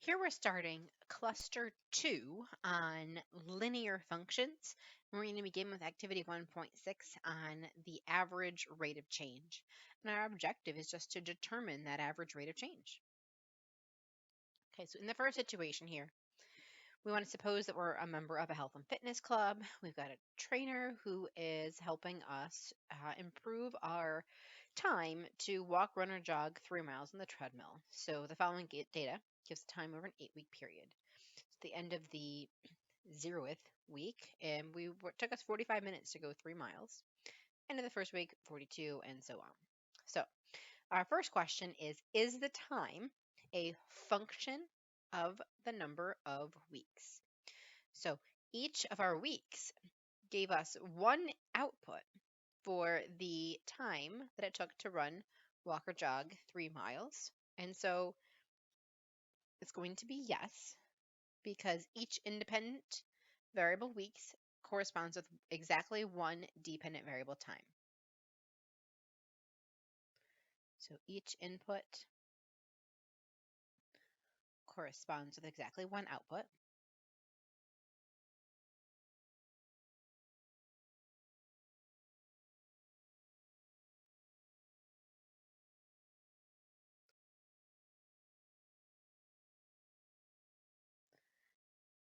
Here we're starting cluster 2 on linear functions. We're going to begin with activity 1.6 on the average rate of change. And our objective is just to determine that average rate of change. Okay, so in the first situation here, we want to suppose that we're a member of a health and fitness club. We've got a trainer who is helping us improve our time to walk, run, or jog 3 miles on the treadmill. So the following data gives time over an 8-week period. It's the end of the 0th week, and took us 45 minutes to go 3 miles. End of the first week, 42, and so on. So our first question is the time a function of the number of weeks? So each of our weeks gave us one output for the time that it took to run, walk, or jog 3 miles. And so it's going to be yes, because each independent variable weeks corresponds with exactly one dependent variable time. So each input corresponds with exactly one output.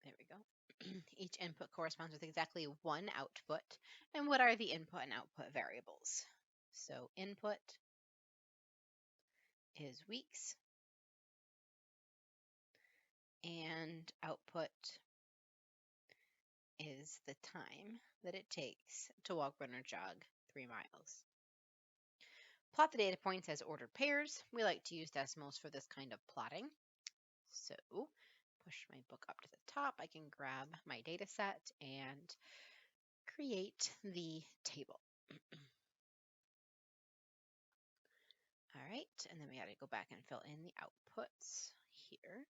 There we go. Each input corresponds with exactly one output. And what are the input and output variables? So input is weeks, and output is the time that it takes to walk, run, or jog 3 miles. Plot the data points as ordered pairs. We like to use decimals for this kind of plotting. So push my book up to the top. I can grab my data set and create the table. All right, and then we got to go back and fill in the outputs here.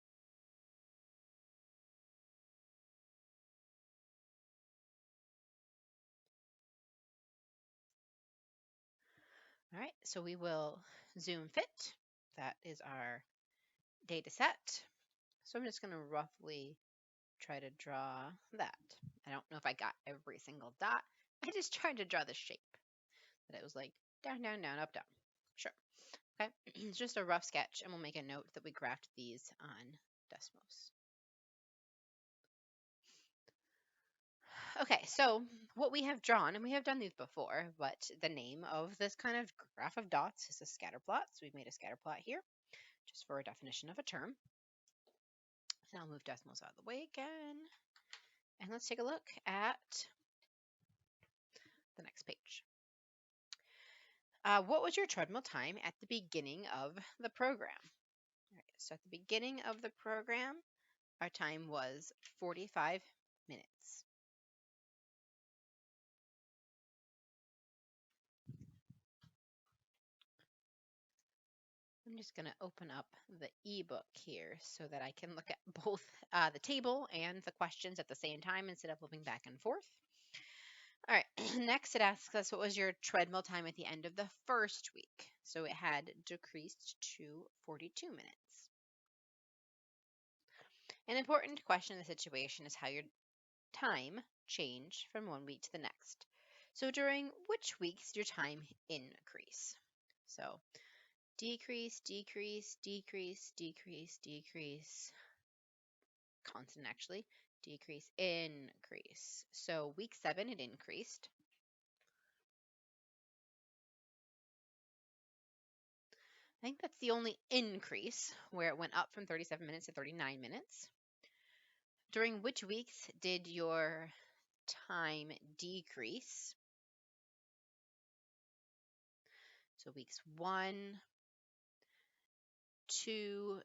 All right, so we will zoom fit. That is our data set. So I'm just going to roughly try to draw that. I don't know if I got every single dot. I just tried to draw the shape. That it was like down, down, down, up, down. Sure. Okay, it's just a rough sketch, and we'll make a note that we graphed these on Desmos. Okay, so what we have drawn, and we have done these before, but the name of this kind of graph of dots is a scatter plot. So we've made a scatter plot here, just for a definition of a term. And I'll move Desmos out of the way again. And let's take a look at the next page. What was your treadmill time at the beginning of the program? All right, so at the beginning of the program, our time was 45 minutes. I'm just going to open up the ebook here so that I can look at both the table and the questions at the same time instead of flipping back and forth. All right, next it asks us what was your treadmill time at the end of the first week. So it had decreased to 42 minutes. An important question in the situation is how your time changed from one week to the next. So during which weeks did your time increase? So decrease, decrease, decrease, decrease, decrease, constant actually, decrease, increase. So week 7 it increased. I think that's the only increase where it went up from 37 minutes to 39 minutes. During which weeks did your time decrease? So weeks 1, 2,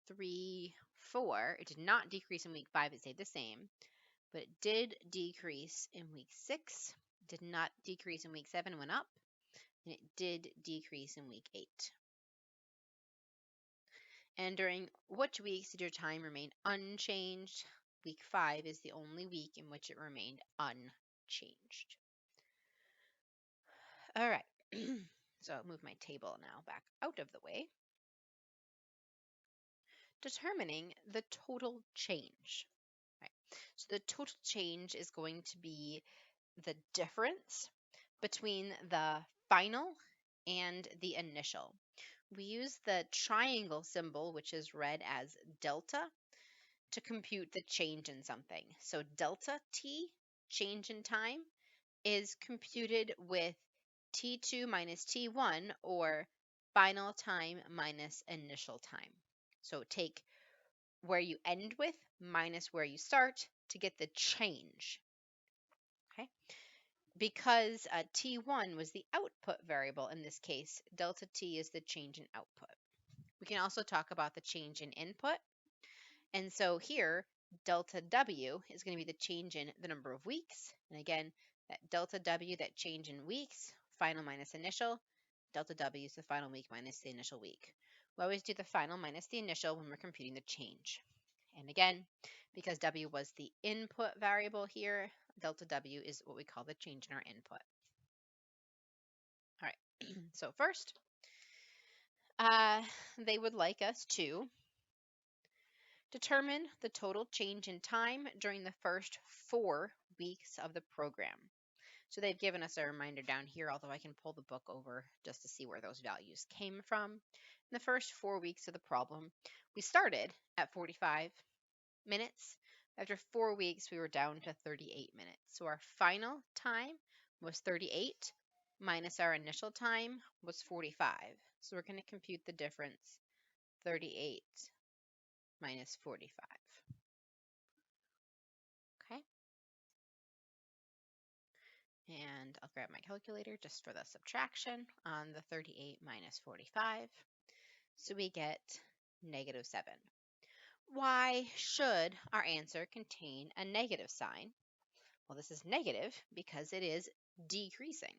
3, 4. It did not decrease in week 5, it stayed the same. But it did decrease in week 6, did not decrease in week 7, went up, and it did decrease in week 8. And during which weeks did your time remain unchanged? Week 5 is the only week in which it remained unchanged. All right, so I'll move my table now back out of the way. determining the total change. Right. So the total change is going to be the difference between the final and the initial. We use the triangle symbol, which is read as delta, to compute the change in something. So delta t, change in time, is computed with t2 minus t1, or final time minus initial time. So take where you end with minus where you start to get the change. Okay. Because t1 was the output variable in this case, delta t is the change in output. We can also talk about the change in input. And so here, delta W is going to be the change in the number of weeks. And again, that delta W, that change in weeks, final minus initial. Delta W is the final week minus the initial week. We always do the final minus the initial when we're computing the change. And again, because W was the input variable here, delta W is what we call the change in our input. All right, so first, they would like us to determine the total change in time during the first 4 weeks of the program. So they've given us a reminder down here, although I can pull the book over just to see where those values came from. In the first 4 weeks of the problem, we started at 45 minutes. After 4 weeks, we were down to 38 minutes. So our final time was 38 minus our initial time was 45. So we're going to compute the difference, 38 minus 45. Okay. And I'll grab my calculator just for the subtraction on the 38 minus 45. So we get -7. Why should our answer contain a negative sign? Well, this is negative because it is decreasing.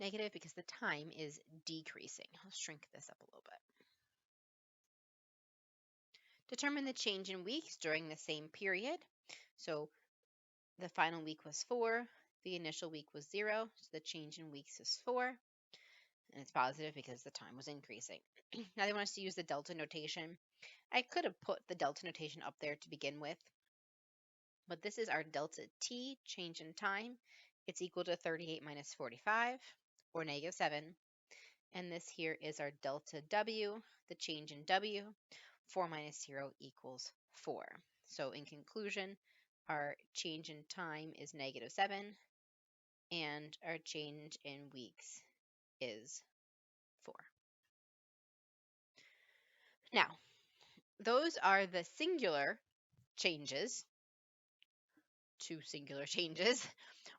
Negative because the time is decreasing. I'll shrink this up a little bit. Determine the change in weeks during the same period. So the final week was 4, the initial week was 0, so the change in weeks is 4, and it's positive because the time was increasing. Now they want us to use the delta notation. I could have put the delta notation up there to begin with, but this is our delta t, change in time. It's equal to 38 minus 45, or -7. And this here is our delta w, the change in w. 4 minus 0 equals 4. So in conclusion, our change in time is -7, and our change in weeks is 4. Now, those are the singular changes, 2 singular changes.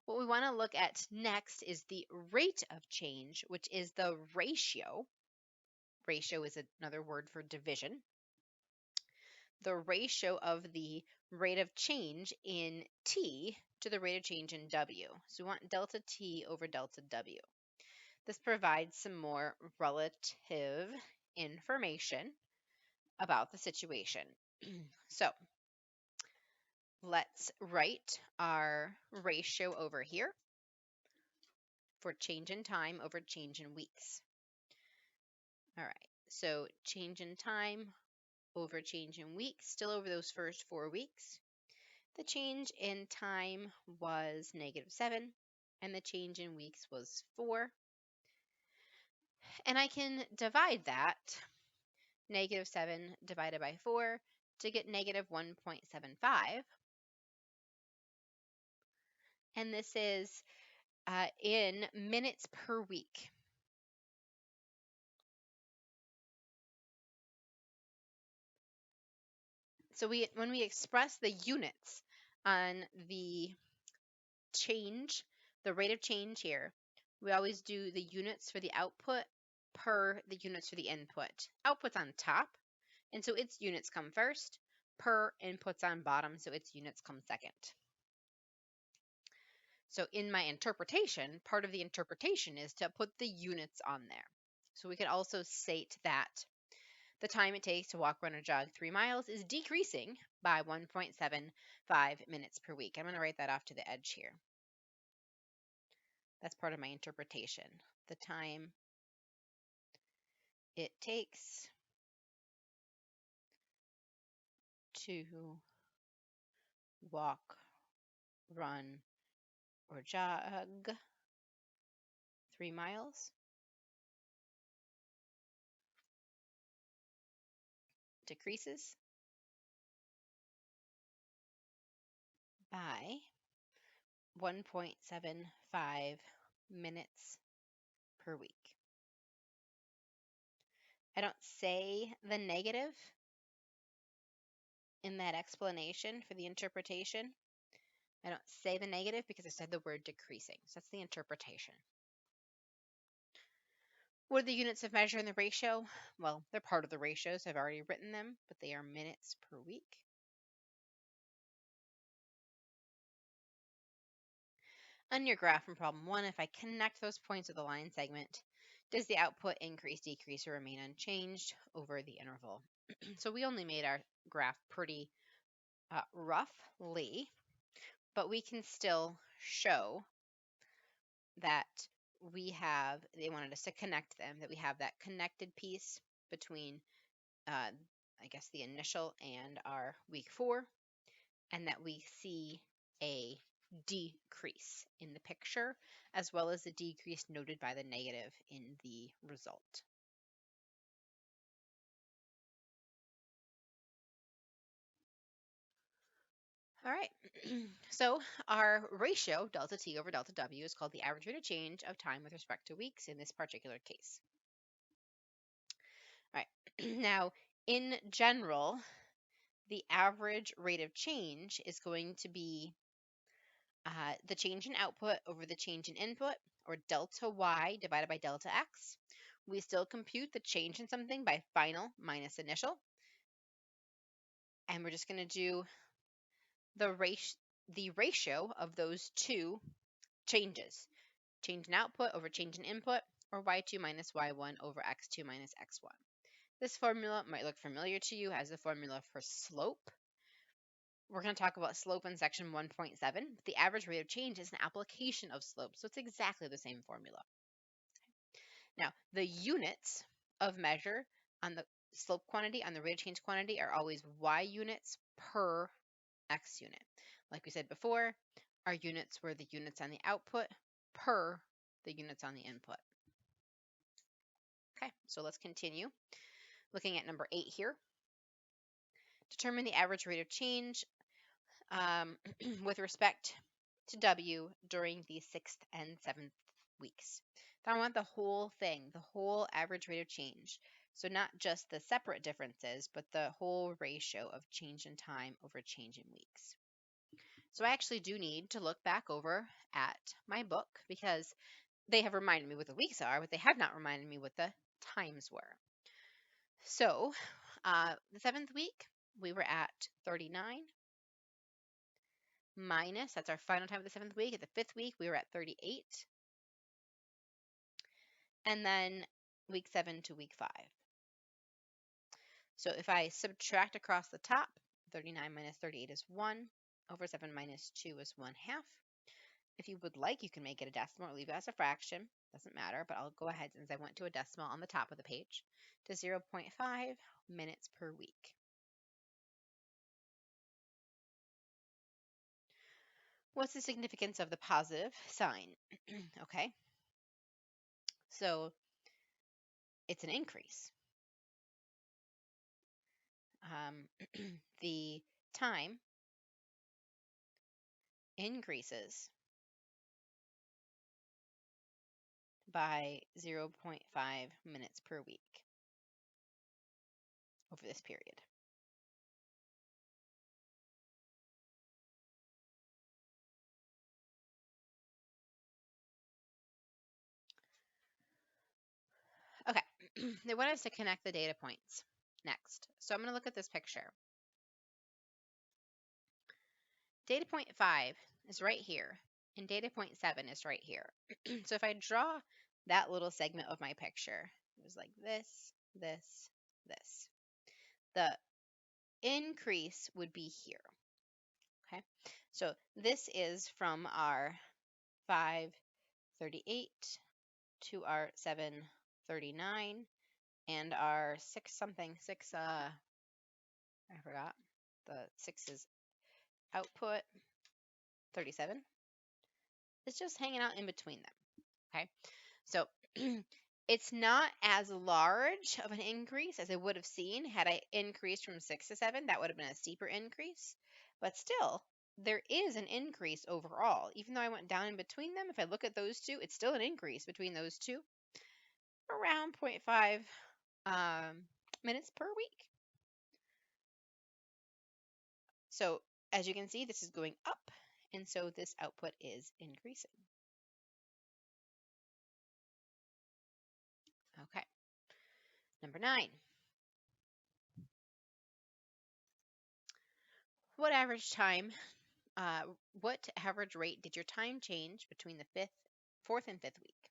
What we want to look at next is the rate of change, which is the ratio. Ratio is another word for division. The ratio of the rate of change in t to the rate of change in w. So we want delta t over delta w. This provides some more relative information about the situation. So let's write our ratio over here for change in time over change in weeks. All right, so change in time over change in weeks, still over those first 4 weeks. The change in time was -7, and the change in weeks was 4. And I can divide that, -7 divided by 4, to get -1.75. And this is in minutes per week. So when we express the units on the change, the rate of change here, we always do the units for the output per the units for the input. Output's on top, and so its units come first. Per input's on bottom, so its units come second. So in my interpretation, part of the interpretation is to put the units on there. So we could also state that The time it takes to walk, run, or jog 3 miles is decreasing by 1.75 minutes per week. I'm going to write that off to the edge here. That's part of my interpretation. The time it takes to walk, run, or jog 3 miles decreases by 1.75 minutes per week. I don't say the negative in that explanation for the interpretation. I don't say the negative because I said the word decreasing. So that's the interpretation. What are the units of measure in the ratio? Well, they're part of the ratio, so I've already written them, but they are minutes per week. On your graph from problem 1, if I connect those points with a line segment, does the output increase, decrease, or remain unchanged over the interval? So we only made our graph pretty roughly, but we can still show that they wanted us to connect them, that we have that connected piece between, I guess, the initial and our week 4, and that we see a decrease in the picture, as well as the decrease noted by the negative in the result. All right, so our ratio, delta T over delta W, is called the average rate of change of time with respect to weeks in this particular case. All right, now in general, the average rate of change is going to be the change in output over the change in input, or delta Y divided by delta X. We still compute the change in something by final minus initial. And we're just going to do the ratio of those two changes. Change in output over change in input, or y2 minus y1 over x2 minus x1. This formula might look familiar to you as the formula for slope. We're going to talk about slope in section 1.7. The average rate of change is an application of slope, so it's exactly the same formula. Now, the units of measure on the slope quantity, on the rate of change quantity, are always y units per x unit. Like we said before, our units were the units on the output per the units on the input. Okay, so let's continue. Looking at number 8 here. Determine the average rate of change with respect to W during the 6th and 7th weeks. So I want the whole thing, the whole average rate of change. So not just the separate differences, but the whole ratio of change in time over change in weeks. So I actually do need to look back over at my book because they have reminded me what the weeks are, but they have not reminded me what the times were. So the 7th week, we were at 39 minus, that's our final time of the 7th week. At the 5th week, we were at 38. And then week 7 to week 5. So if I subtract across the top, 39 minus 38 is 1, over 7 minus 2 is 1/2. If you would like, you can make it a decimal or leave it as a fraction. Doesn't matter, but I'll go ahead, since I went to a decimal on the top of the page, to 0.5 minutes per week. What's the significance of the positive sign? Okay, so it's an increase. The time increases by 0.5 minutes per week over this period. Okay, they want us to connect the data points next. So I'm going to look at this picture. Data point 5 is right here, and data point 7 is right here. So if I draw that little segment of my picture, it was like this, this, this. The increase would be here. Okay, so this is from our 538 to our 739 and our 6 something, 6, I forgot. The 6 is output 37. It's just hanging out in between them. Okay, so it's not as large of an increase as I would have seen had I increased from 6 to 7. That would have been a steeper increase, but still, there is an increase overall. Even though I went down in between them, if I look at those two, it's still an increase between those two, around 0.5 minutes per week. So as you can see, this is going up, and so this output is increasing. Okay, number 9. What average time, what average rate did your time change between the 4th and 5th week?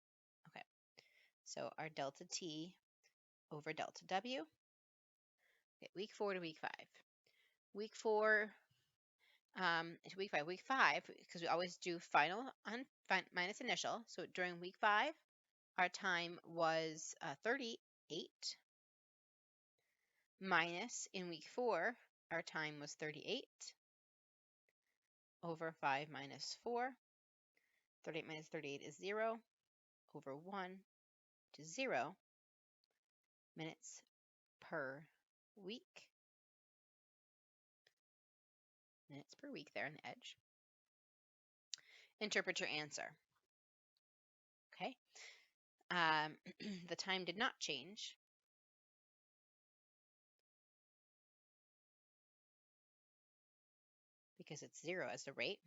Okay, so our delta T over delta W. Okay, week 4 to week 5. Week 4 to week 5. Week 5, because we always do final on minus initial. So during week 5, our time was 38 minus in week 4, our time was 38 over 5 minus 4. 38 minus 38 is 0 over 1 to 0 minutes per week. Minutes per week there on the edge. Interpret your answer. Okay. The time did not change because it's 0 as the rate,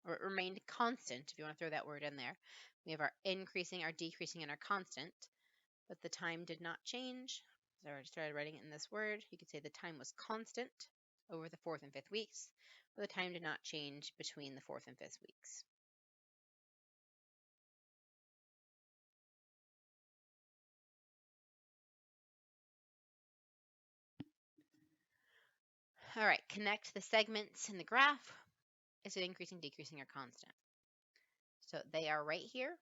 or it remained constant, if you want to throw that word in there. We have our increasing, our decreasing, and our constant, but the time did not change. So I already started writing it in this word. You could say the time was constant over the 4th and 5th weeks, but the time did not change between the 4th and 5th weeks. All right, connect the segments in the graph. Is it increasing, decreasing, or constant? So they are right here.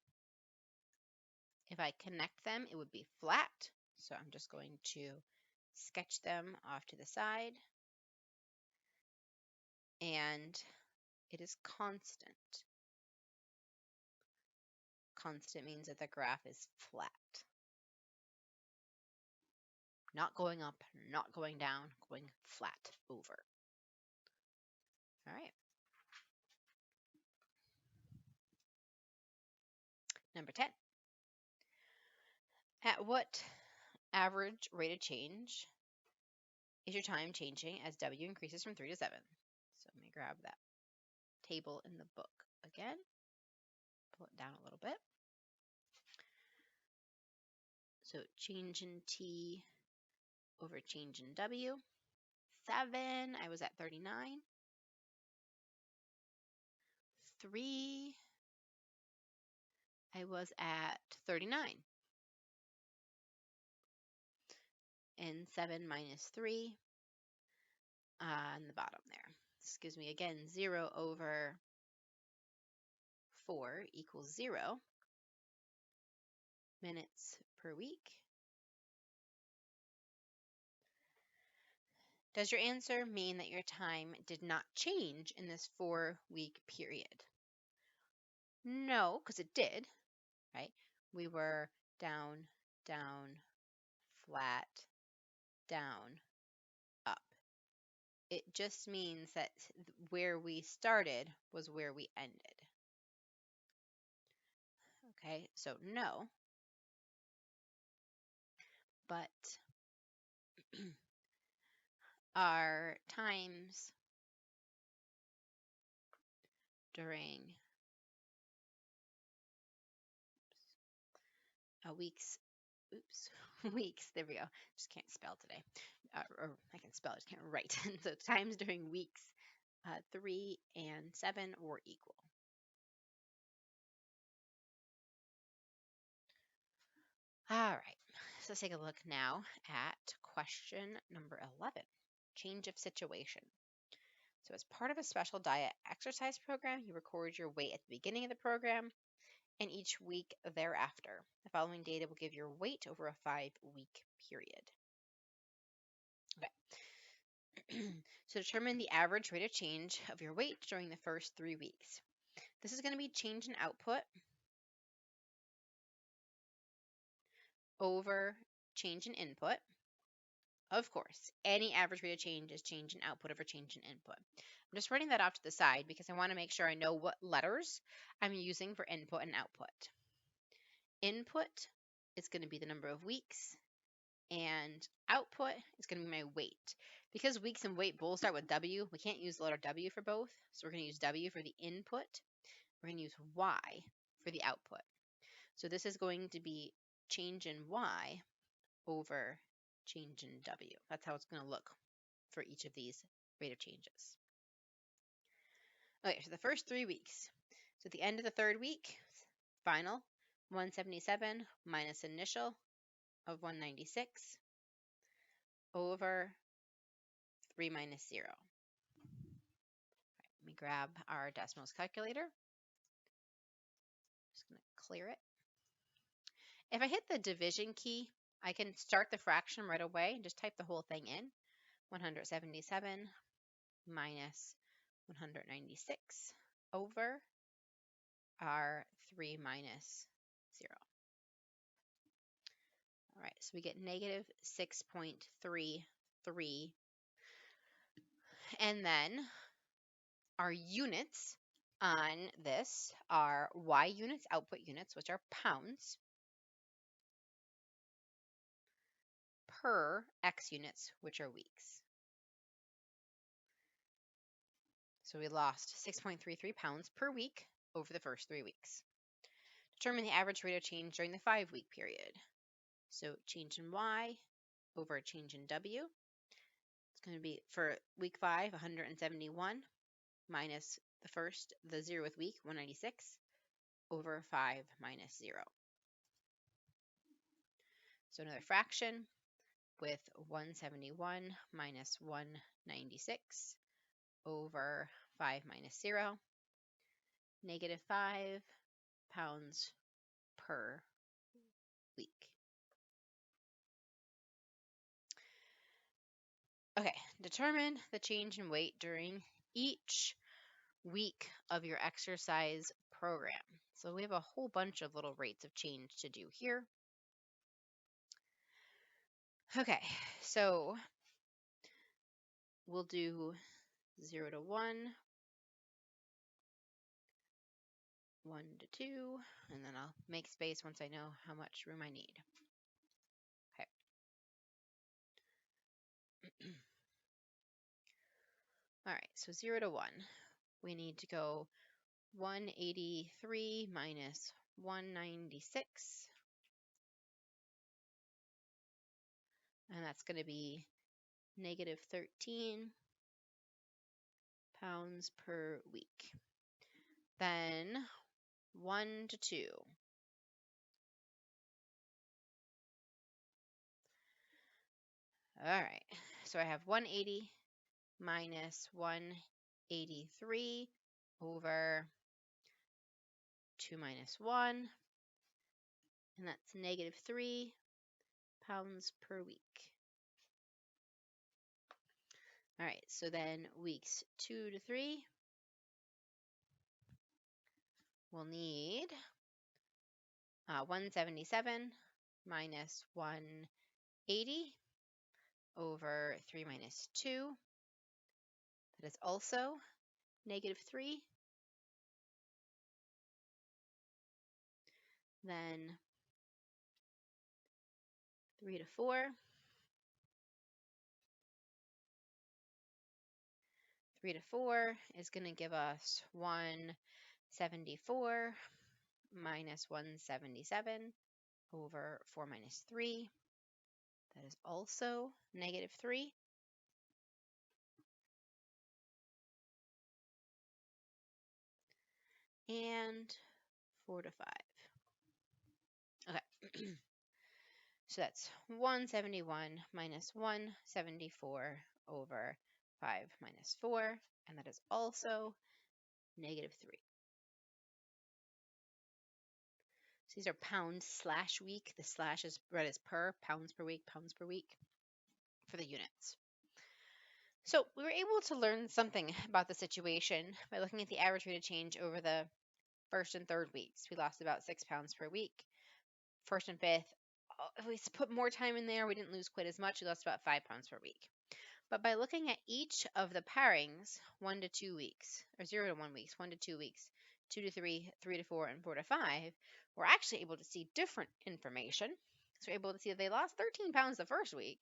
If I connect them, it would be flat. So I'm just going to sketch them off to the side. And it is constant. Constant means that the graph is flat. Not going up, not going down, going flat over. All right. Number 10. At what average rate of change is your time changing as W increases from 3 to 7? So let me grab that table in the book again. Pull it down a little bit. So change in T over change in W. 7, I was at 39. 3, I was at 39. And 7 minus 3 on the bottom there. This gives me, again, 0 over 4 equals 0 minutes per week. Does your answer mean that your time did not change in this 4-week period? No, because it did, right? We were down, down, flat, down, up. It just means that where we started was where we ended. Okay, so no. But our times during weeks, there we go. Just can't spell today. Or I can spell, I just can't write. So times during weeks 3 and 7 were equal. All right, so let's take a look now at question number 11, change of situation. So as part of a special diet exercise program, you record your weight at the beginning of the program and each week thereafter. The following data will give your weight over a 5-week period. Okay. So determine the average rate of change of your weight during the first 3 weeks. This is going to be change in output over change in input. Of course, any average rate of change is change in output over change in input. I'm just writing that off to the side because I want to make sure I know what letters I'm using for input and output. Input is going to be the number of weeks, and output is going to be my weight. Because weeks and weight both start with W, we can't use the letter W for both, so we're going to use W for the input. We're going to use Y for the output. So this is going to be change in Y over change in W. That's how it's going to look for each of these rate of changes. Okay, so the first 3 weeks. So at the end of the third week, final, 177 minus initial of 196 over 3 minus 0. Let me grab our decimals calculator. Just going to clear it. If I hit the division key, I can start the fraction right away and just type the whole thing in. 177 minus 196 over our 3 minus 0. All right, so we get negative 6.33. And then our units on this are Y units, output units, which are pounds, per X units, which are weeks. So we lost 6.33 pounds per week over the first 3 weeks. Determine the average rate of change during the 5-week period. So change in Y over change in W. It's going to be for week 5, 171 minus the 0th week, 196 over 5 minus 0. So another fraction with 171 minus 196 over 5 minus 0, negative 5 pounds per week. Okay, determine the change in weight during each week of your exercise program. So we have a whole bunch of little rates of change to do here. Okay, so we'll do 0 to 1, 1 to 2, and then I'll make space once I know how much room I need. Okay. All right, so 0 to 1. We need to go 183 minus 196, and that's going to be negative 13 pounds per week. Then 1 to 2. All right, so I have 180 minus 183 over 2 minus 1, and that's negative 3 pounds per week. All right, so then weeks 2 to 3, we'll need 177 minus 180 over 3 minus 2. That is also negative 3. Then 3 to 4. 3 to 4 is going to give us 174 minus 177 over 4 minus 3. That is also negative 3. And 4 to 5. Okay. So that's 171 minus 174 over 5 minus 4, and that is also negative 3. So these are pounds/week. The slash is read as per, pounds per week for the units. So we were able to learn something about the situation by looking at the average rate of change over the first and third weeks. We lost about 6 pounds per week. First and fifth, if we put more time in there, we didn't lose quite as much. We lost about 5 pounds per week. But by looking at each of the pairings, 1 to 2 weeks, or 0 to 1 weeks, 1 to 2 weeks, 2 to 3, 3 to 4, and 4 to 5, we're actually able to see different information. So we're able to see that they lost 13 pounds the first week,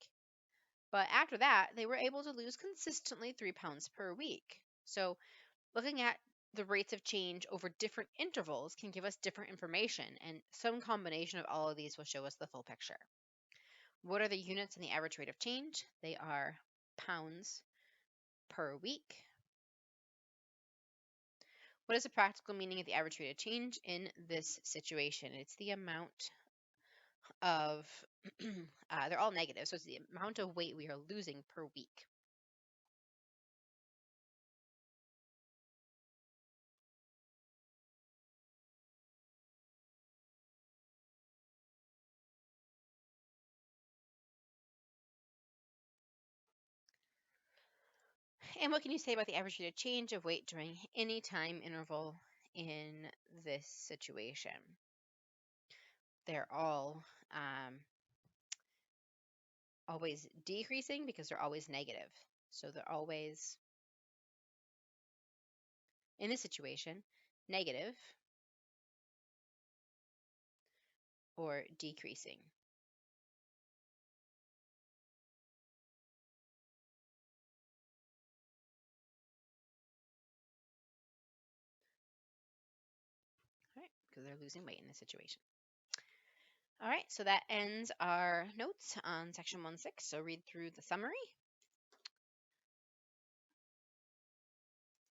but after that, they were able to lose consistently 3 pounds per week. So looking at the rates of change over different intervals can give us different information, and some combination of all of these will show us the full picture. What are the units in the average rate of change? They are pounds per week. What is the practical meaning of the average rate of change in this situation? It's the amount of, they're all negative, so it's the amount of weight we are losing per week. And what can you say about the average rate of change of weight during any time interval in this situation? They're all always decreasing because they're always negative. So they're always, in this situation, negative or decreasing. All right, because they're losing weight in this situation. All right, so that ends our notes on section 1.6. So read through the summary